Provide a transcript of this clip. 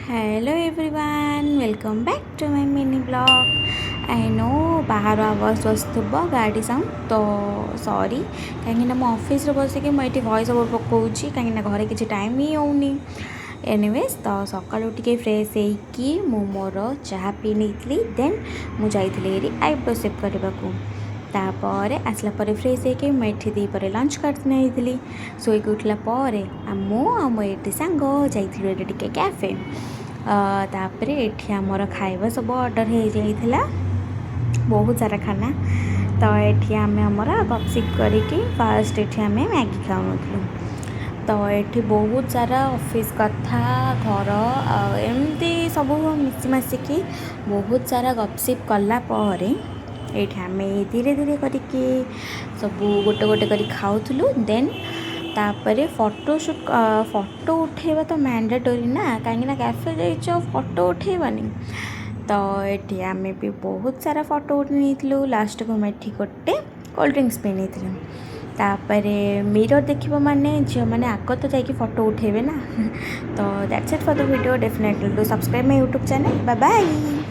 Hello everyone, welcome back to my mini blog. I know बाहर आवाज आसुब गाड़ी sound, तो सॉरी कहीं मो ऑफिस बसिक मुझे वॉइस ओवर पकाऊँगी कहीं घरे किसी टाइम ही होनी। एनीवेज तो सकालू टे फ्रेश होगी मोर चाह पी नहीं देन मुझे आईब्रो सेप करने को। तापर आसला पर फ्रेश होकर मुझे दीपर लंच करनी शोक उठला मुझे सांग जाइए टे कैफे। तापर ये आमर खाଇବା सब ऑर्डर हो जाइଥିଲା बहुत सारा खाना। तो ये आम आमर गपसिप करके फास्ट ये आम मैगी खाऊन। तो ये बहुत सारा ऑफिस कथा घर एमती सब मिसीमासिकी बहुत सारा गपसिप कलापर ये आम धीरे धीरे करके सब गोटे गोटे कर खाऊलु। देन तापर फोटो उठेबा तो मैंडेटरी ना, कहीं कैफे जाइए फोटो उठेबानी। तो ये आम भी बहुत सारा फोटो उठी लास्ट को मैं गोटे कोल्ड ड्रिंक्स पी नहीं। तापर मिरर देखिबो माने झील मैंने आग तो जाकि फोटो उठेबे ना। तो that's it for the video. Definitely do subscribe my YouTube channel. Bye bye.